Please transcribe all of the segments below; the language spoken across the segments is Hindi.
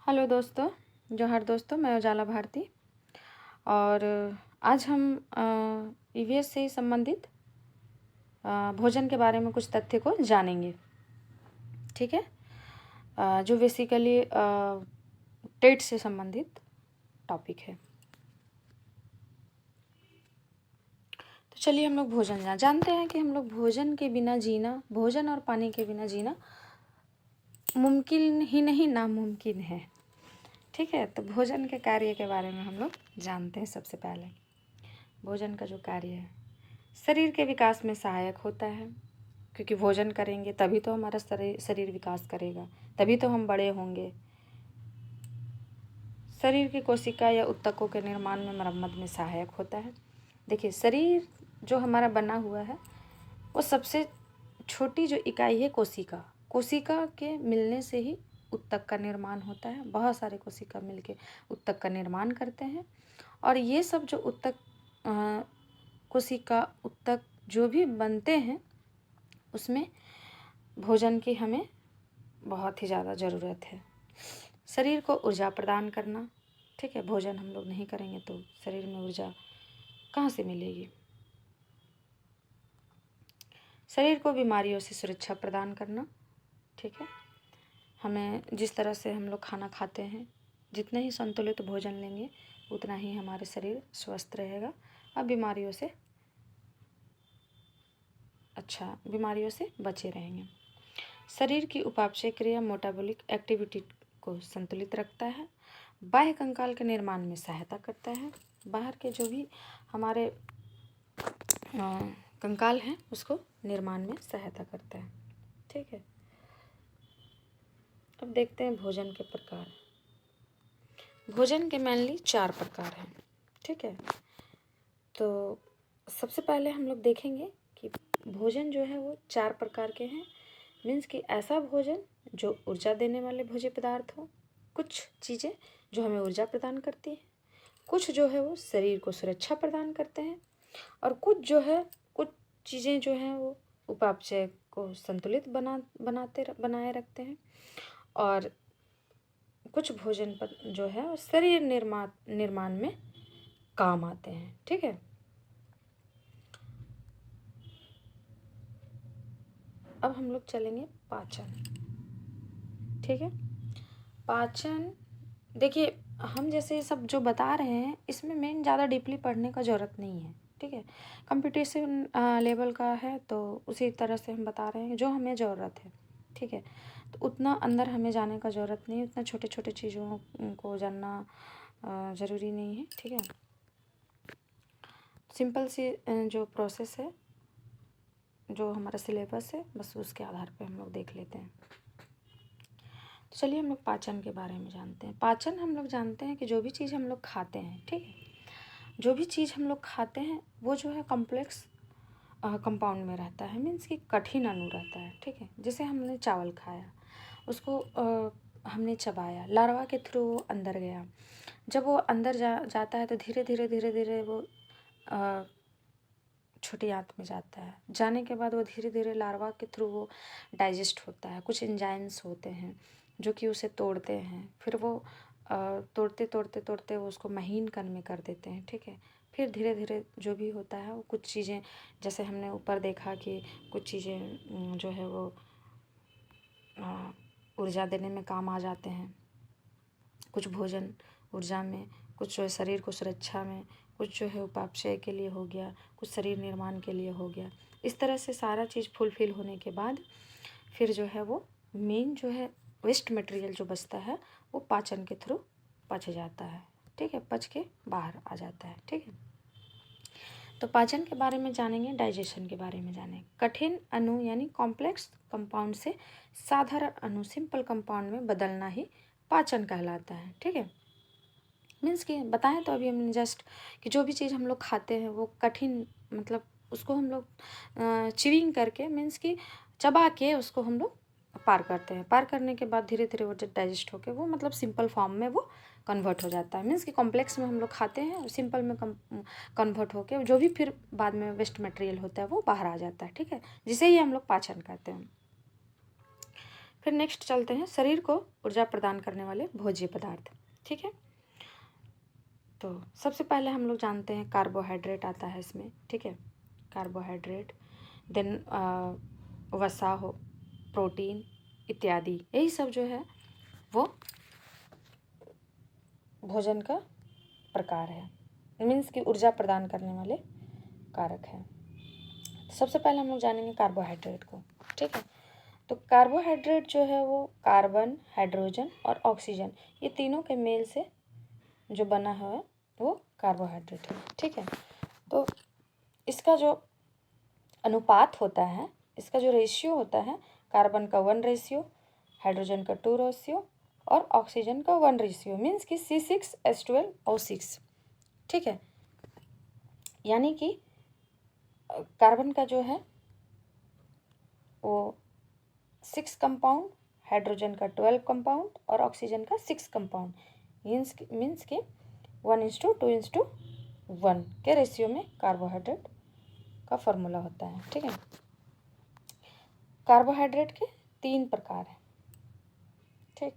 हेलो दोस्तों, जोहार दोस्तों, मैं उजाला भारती। और आज हम ईवीएस से संबंधित भोजन के बारे में कुछ तथ्य को जानेंगे। ठीक है, जो बेसिकली टेट से संबंधित टॉपिक है। तो चलिए हम लोग भोजन जानते हैं कि हम लोग भोजन के बिना जीना, भोजन और पानी के बिना जीना मुमकिन ही नहीं, नामुमकिन है। ठीक है, तो भोजन के कार्य के बारे में हम लोग जानते हैं। सबसे पहले भोजन का जो कार्य है, शरीर के विकास में सहायक होता है, क्योंकि भोजन करेंगे तभी तो हमारा शरीर विकास करेगा, तभी तो हम बड़े होंगे। शरीर की कोशिका या ऊतकों के निर्माण में, मरम्मत में सहायक होता है। देखिए, शरीर जो हमारा बना हुआ है वो सबसे छोटी जो इकाई है कोशिका, कोशिका के मिलने से ही ऊतक का निर्माण होता है। बहुत सारे कोशिका मिलके ऊतक का निर्माण करते हैं। और ये सब जो ऊतक, कोशिका, ऊतक जो भी बनते हैं, उसमें भोजन की हमें बहुत ही ज़्यादा ज़रूरत है। शरीर को ऊर्जा प्रदान करना, ठीक है, भोजन हम लोग नहीं करेंगे तो शरीर में ऊर्जा कहाँ से मिलेगी। शरीर को बीमारियों से सुरक्षा प्रदान करना, ठीक है, हमें जिस तरह से हम लोग खाना खाते हैं, जितने ही संतुलित भोजन लेंगे उतना ही हमारे शरीर स्वस्थ रहेगा और बीमारियों से बचे रहेंगे। शरीर की उपापचय क्रिया, मेटाबॉलिक एक्टिविटी को संतुलित रखता है। बाह्य कंकाल के निर्माण में सहायता करता है। बाहर के जो भी हमारे कंकाल हैं उसको निर्माण में सहायता करता है। ठीक है, अब देखते हैं भोजन के प्रकार। भोजन के मेनली 4 प्रकार हैं। ठीक है, तो सबसे पहले हम लोग देखेंगे कि भोजन जो है वो 4 प्रकार के हैं। मीन्स कि ऐसा भोजन जो ऊर्जा देने वाले भोज्य पदार्थ हो, कुछ चीज़ें जो हमें ऊर्जा प्रदान करती हैं, कुछ जो है वो शरीर को सुरक्षा प्रदान करते हैं, और कुछ चीज़ें जो हैं वो उपापचय को संतुलित बनाए रखते हैं, और कुछ भोजन जो है वो शरीर निर्माण में काम आते हैं। ठीक है, अब हम लोग चलेंगे पाचन। ठीक है, पाचन, देखिए हम जैसे सब जो बता रहे हैं इसमें मेन ज़्यादा डीपली पढ़ने का ज़रूरत नहीं है। ठीक है, कंपटीशन लेवल का है तो उसी तरह से हम बता रहे हैं जो हमें ज़रूरत है। ठीक है, तो उतना अंदर हमें जाने का ज़रूरत नहीं है, उतना छोटे छोटे चीज़ों को जानना ज़रूरी नहीं है। ठीक है, सिंपल सी जो प्रोसेस है, जो हमारा सिलेबस है, बस उसके आधार पे हम लोग देख लेते हैं। तो चलिए हम लोग पाचन के बारे में जानते हैं। पाचन हम लोग जानते हैं कि जो भी चीज़ हम लोग खाते हैं, ठीक है, जो भी चीज़ हम लोग खाते हैं वो जो है कॉम्प्लेक्स कंपाउंड में रहता है। मीन्स कि कठिन अणु रहता है। ठीक है, जैसे हमने चावल खाया, उसको हमने चबाया, लार्वा के थ्रू वो अंदर गया। जब वो अंदर जाता है तो धीरे धीरे वो छोटी आंत में जाता है। जाने के बाद वो धीरे धीरे लार्वा के थ्रू वो डाइजेस्ट होता है। कुछ एंजाइम्स होते हैं जो कि उसे तोड़ते हैं, फिर वो तोड़ते वो उसको महीन कण में कर देते हैं। ठीक है, फिर धीरे धीरे जो भी होता है वो कुछ चीज़ें, जैसे हमने ऊपर देखा कि कुछ चीज़ें जो है वो ऊर्जा देने में काम आ जाते हैं, कुछ भोजन ऊर्जा में, कुछ जो है शरीर को सुरक्षा में, कुछ जो है उपापचय के लिए हो गया, कुछ शरीर निर्माण के लिए हो गया। इस तरह से सारा चीज़ फुलफिल होने के बाद फिर जो है वो मेन जो है वेस्ट मटेरियल जो बचता है वो पाचन के थ्रू पच जाता है। ठीक है, पच के बाहर आ जाता है। ठीक है, तो पाचन के बारे में जानेंगे, डाइजेशन के बारे में जानेंगे। कठिन अणु यानी कॉम्प्लेक्स कंपाउंड से साधारण अणु, सिंपल कंपाउंड में बदलना ही पाचन कहलाता है। ठीक है, मीन्स कि बताएं तो अभी हमने जस्ट कि जो भी चीज़ हम लोग खाते हैं वो कठिन, मतलब उसको हम लोग च्यूइंग करके, मीन्स कि चबा के उसको हम लोग पार करते हैं। पार करने के बाद धीरे धीरे वो जब डाइजेस्ट होके वो मतलब सिंपल फॉर्म में वो कन्वर्ट हो जाता है। मीन्स कि कॉम्प्लेक्स में हम लोग खाते हैं, सिंपल में कन्वर्ट होके जो भी फिर बाद में वेस्ट मटेरियल होता है वो बाहर आ जाता है। ठीक है, जिसे ही हम लोग पाचन करते हैं। फिर नेक्स्ट चलते हैं शरीर को ऊर्जा प्रदान करने वाले भोज्य पदार्थ। ठीक है, तो सबसे पहले हम लोग जानते हैं कार्बोहाइड्रेट आता है इसमें। ठीक है, कार्बोहाइड्रेट, देन वसा हो, प्रोटीन इत्यादि, यही सब जो है वो भोजन का प्रकार है, मीन्स कि ऊर्जा प्रदान करने वाले कारक हैं। सबसे पहले हम लोग जानेंगे कार्बोहाइड्रेट को। ठीक है, तो कार्बोहाइड्रेट जो है वो कार्बन, हाइड्रोजन और ऑक्सीजन, ये तीनों के मेल से जो बना है वो कार्बोहाइड्रेट है। ठीक है, तो इसका जो अनुपात होता है, इसका जो रेशियो होता है, कार्बन का 1 रेशियो, हाइड्रोजन का 2 रेशियो और ऑक्सीजन का 1 रेशियो, मीन्स कि C6H12O6। ठीक है, यानी कि कार्बन का जो है वो 6 कंपाउंड, हाइड्रोजन का 12 कंपाउंड और ऑक्सीजन का 6 कंपाउंड, मीन्स कि 1:2:1 के रेशियो में कार्बोहाइड्रेट का फॉर्मूला होता है। ठीक है, कार्बोहाइड्रेट के 3 प्रकार हैं। ठीक,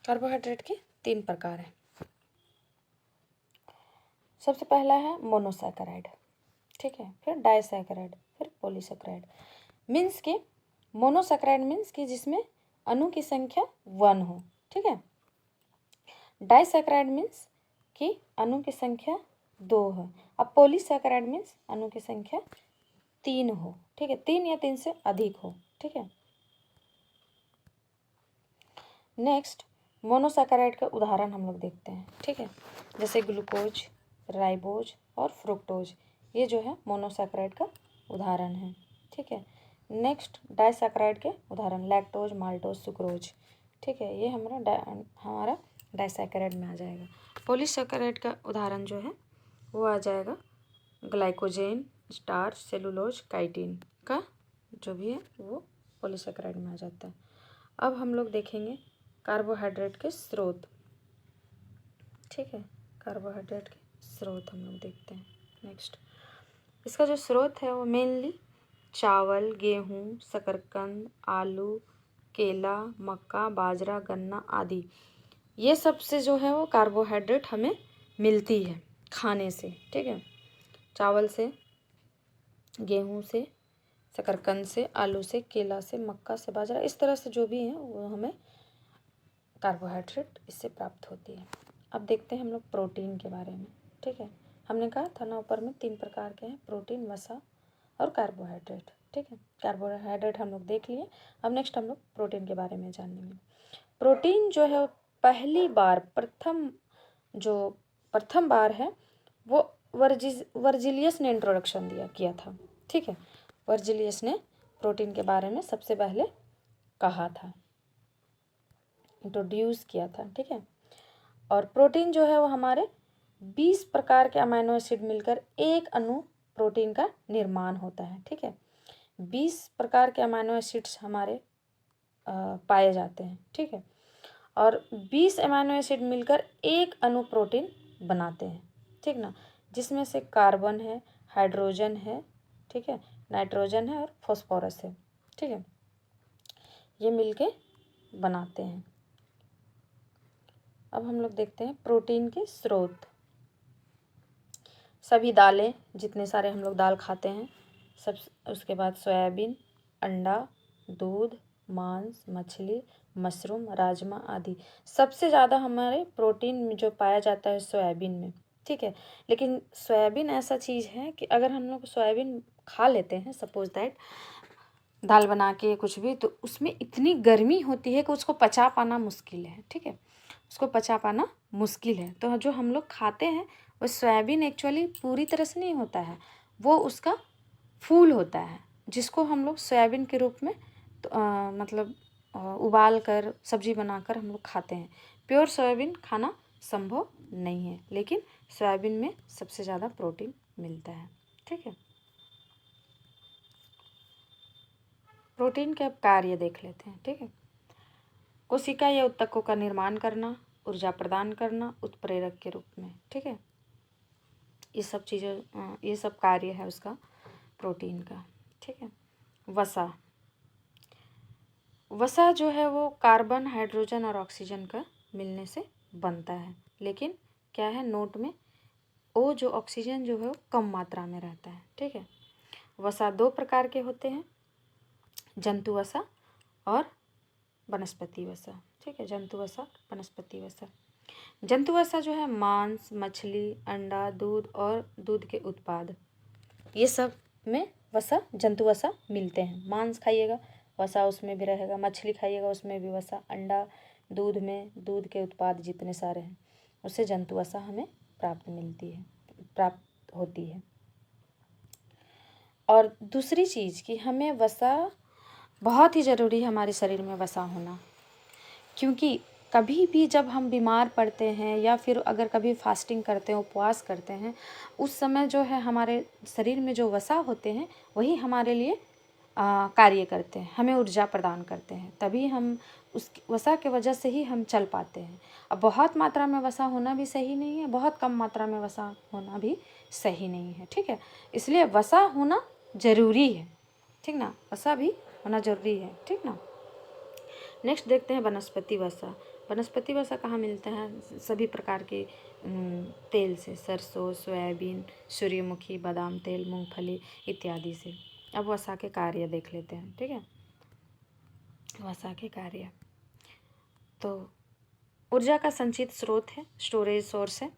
कार्बोहाइड्रेट के 3 प्रकार हैं। सबसे पहला है मोनोसैकेराइड। ठीक है, फिर डाइसैकेराइड, फिर पॉलीसैकेराइड। मीन्स कि मोनोसैकेराइड मीन्स कि जिसमें अणु की संख्या 1 हो। ठीक है, डाइसैकेराइड मीन्स कि अणु की संख्या 2 हो। अब पॉलीसैकेराइड मीन्स अणु की संख्या 3 हो। ठीक है, 3 या 3 से अधिक हो। ठीक है, नेक्स्ट मोनोसैकेराइड के उदाहरण हम लोग देखते हैं। ठीक है, जैसे ग्लूकोज, राइबोज और फ्रुक्टोज, ये जो है मोनोसैकेराइड का उदाहरण है। ठीक है, नेक्स्ट डाइसैकेराइड के उदाहरण लैक्टोज, माल्टोज, सुक्रोज। ठीक है, ये हमारा डाइसैकेराइड में आ जाएगा। पॉलीसैकेराइड का उदाहरण जो है वो आ जाएगा ग्लाइकोजेन, स्टार्च, सेलुलोज, काइटिन का जो भी है वो पॉलीसैकेराइड में आ जाता है। अब हम लोग देखेंगे कार्बोहाइड्रेट के स्रोत। ठीक है, कार्बोहाइड्रेट के स्रोत हम लोग देखते हैं। नेक्स्ट, इसका जो स्रोत है वो मेनली चावल, गेहूँ, शकरकंद, आलू, केला, मक्का, बाजरा, गन्ना आदि, ये सब से जो है वो कार्बोहाइड्रेट हमें मिलती है खाने से। ठीक है, चावल से, गेहूँ से, शकरकंद से, आलू से, केला से, मक्का से, बाजरा, इस तरह से जो भी है वो हमें कार्बोहाइड्रेट इससे प्राप्त होती है। अब देखते हैं हम लोग प्रोटीन के बारे में। ठीक है, हमने कहा था ना ऊपर में 3 प्रकार के हैं, प्रोटीन, वसा और कार्बोहाइड्रेट। ठीक है, कार्बोहाइड्रेट हम लोग देख लिए। अब नेक्स्ट हम लोग प्रोटीन के बारे में जानेंगे। प्रोटीन जो है पहली बार प्रथम बार है वो वर्जिलियस ने इंट्रोडक्शन किया था। ठीक है, वर्जिलियस ने प्रोटीन के बारे में सबसे पहले कहा था, इंट्रोड्यूस किया था। ठीक है, और प्रोटीन जो है वो हमारे 20 प्रकार के अमीनो एसिड मिलकर एक अणु प्रोटीन का निर्माण होता है। ठीक है, 20 प्रकार के अमीनो एसिड्स हमारे पाए जाते हैं। ठीक है, और 20 अमीनो एसिड मिलकर एक अणु प्रोटीन बनाते हैं। ठीक ना, जिसमें से कार्बन है, हाइड्रोजन है, ठीक है, नाइट्रोजन है और फॉस्फोरस है। ठीक है, ये मिलके बनाते हैं। अब हम लोग देखते हैं प्रोटीन के स्रोत। सभी दालें, जितने सारे हम लोग दाल खाते हैं सब, उसके बाद सोयाबीन, अंडा, दूध, मांस, मछली, मशरूम, राजमा आदि, सबसे ज़्यादा हमारे प्रोटीन में जो पाया जाता है सोयाबीन में। ठीक है, लेकिन सोयाबीन ऐसा चीज़ है कि अगर हम लोग सोयाबीन खा लेते हैं, सपोज दैट दाल बना के कुछ भी, तो उसमें इतनी गर्मी होती है कि उसको पचा पाना मुश्किल है। ठीक है, उसको पचा पाना मुश्किल है। तो जो हम लोग खाते हैं वो सोयाबीन एक्चुअली पूरी तरह से नहीं होता है, वो उसका फूल होता है, जिसको हम लोग सोयाबीन के रूप में मतलब उबाल कर सब्जी बनाकर हम लोग खाते हैं। प्योर सोयाबीन खाना संभव नहीं है, लेकिन सोयाबीन में सबसे ज़्यादा प्रोटीन मिलता है। ठीक है, प्रोटीन के अब कार्य देख लेते हैं। ठीक है, कोशिका या ऊतकों का निर्माण करना, ऊर्जा प्रदान करना उत्प्रेरक के रूप में। ठीक है, ये सब चीज़ें, ये सब कार्य है उसका प्रोटीन का। ठीक है, वसा, वसा जो है वो कार्बन, हाइड्रोजन और ऑक्सीजन का मिलने से बनता है, लेकिन क्या है नोट में, वो जो ऑक्सीजन जो है वो कम मात्रा में रहता है। ठीक है, वसा दो प्रकार के होते हैं, जंतु वसा और वनस्पति वसा। ठीक है, जंतु वसा, वनस्पति वसा। जंतु वसा जो है मांस, मछली, अंडा, दूध और दूध के उत्पाद, ये सब में वसा, जंतु वसा मिलते हैं। मांस खाइएगा वसा उसमें भी रहेगा, मछली खाइएगा उसमें भी वसा, अंडा, दूध में दूध के उत्पाद जितने सारे हैं उससे जंतु वसा हमें प्राप्त होती है। और दूसरी चीज़ कि हमें वसा बहुत ही ज़रूरी है, हमारे शरीर में वसा होना, क्योंकि कभी भी जब हम बीमार पड़ते हैं या फिर अगर कभी फास्टिंग करते हैं, उपवास करते हैं, उस समय जो है हमारे शरीर में जो वसा होते हैं वही हमारे लिए कार्य करते हैं, हमें ऊर्जा प्रदान करते हैं, तभी हम उस वसा के वजह से ही हम चल पाते हैं। अब बहुत मात्रा में वसा होना भी सही नहीं है, बहुत कम मात्रा में वसा होना भी सही नहीं है। ठीक है, इसलिए वसा होना ज़रूरी है। ठीक ना, वसा भी होना ज़रूरी है। ठीक ना, नेक्स्ट देखते हैं वनस्पति वसा। वनस्पति वसा कहाँ मिलता है? सभी प्रकार के तेल से, सरसों, सोयाबीन, सूर्यमुखी, बादाम तेल, मूंगफली इत्यादि से। अब वसा के कार्य देख लेते हैं। ठीक है, वसा के कार्य, तो ऊर्जा का संचित स्रोत है, स्टोरेज सोर्स है।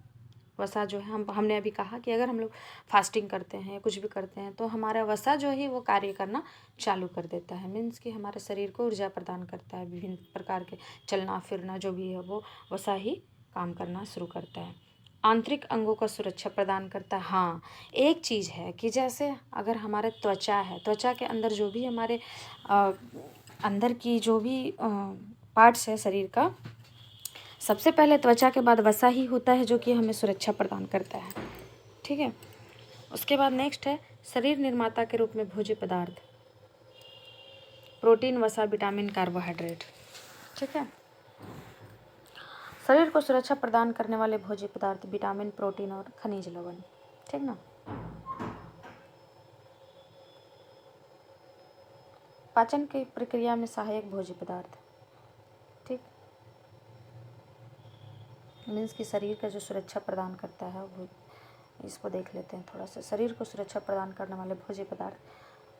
वसा जो है हमने अभी कहा कि अगर हम लोग फास्टिंग करते हैं, कुछ भी करते हैं, तो हमारा वसा जो है वो कार्य करना चालू कर देता है। मीन्स कि हमारे शरीर को ऊर्जा प्रदान करता है, विभिन्न प्रकार के चलना फिरना जो भी है वो वसा ही काम करना शुरू करता है। आंतरिक अंगों को सुरक्षा प्रदान करता है। हाँ, एक चीज़ है कि जैसे अगर हमारे त्वचा है, त्वचा के अंदर जो भी हमारे अंदर की जो भी पार्ट्स है शरीर का, सबसे पहले त्वचा के बाद वसा ही होता है जो कि हमें सुरक्षा प्रदान करता है। ठीक है, उसके बाद नेक्स्ट है शरीर निर्माता के रूप में भोज्य पदार्थ, प्रोटीन, वसा, विटामिन, कार्बोहाइड्रेट। ठीक है, शरीर को सुरक्षा प्रदान करने वाले भोज्य पदार्थ विटामिन, प्रोटीन और खनिज लवण। ठीक ना, पाचन की प्रक्रिया में सहायक भोज्य पदार्थ। ठीक, मीन्स कि शरीर का जो सुरक्षा प्रदान करता है वो, इसको देख लेते हैं थोड़ा सा। शरीर को सुरक्षा प्रदान करने वाले भोज्य पदार्थ,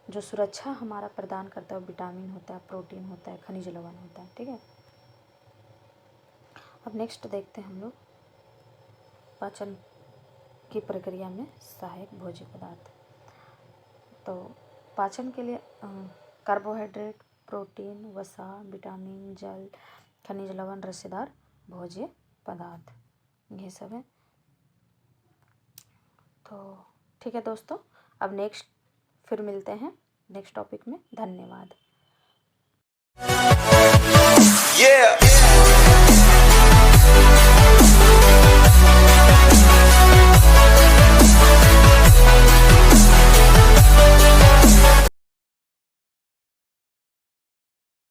जो सुरक्षा हमारा प्रदान करता है, विटामिन होता है, प्रोटीन होता है, खनिज लवण होता है। ठीक है, अब नेक्स्ट देखते हैं हम लोग पाचन की प्रक्रिया में सहायक भोज्य पदार्थ। तो पाचन के लिए कार्बोहाइड्रेट, प्रोटीन, वसा, विटामिन, जल, खनिज लवण, रसेदार भोज्य पदार्थ, ये सब है। तो ठीक है दोस्तों, अब नेक्स्ट फिर मिलते हैं नेक्स्ट टॉपिक में। धन्यवाद।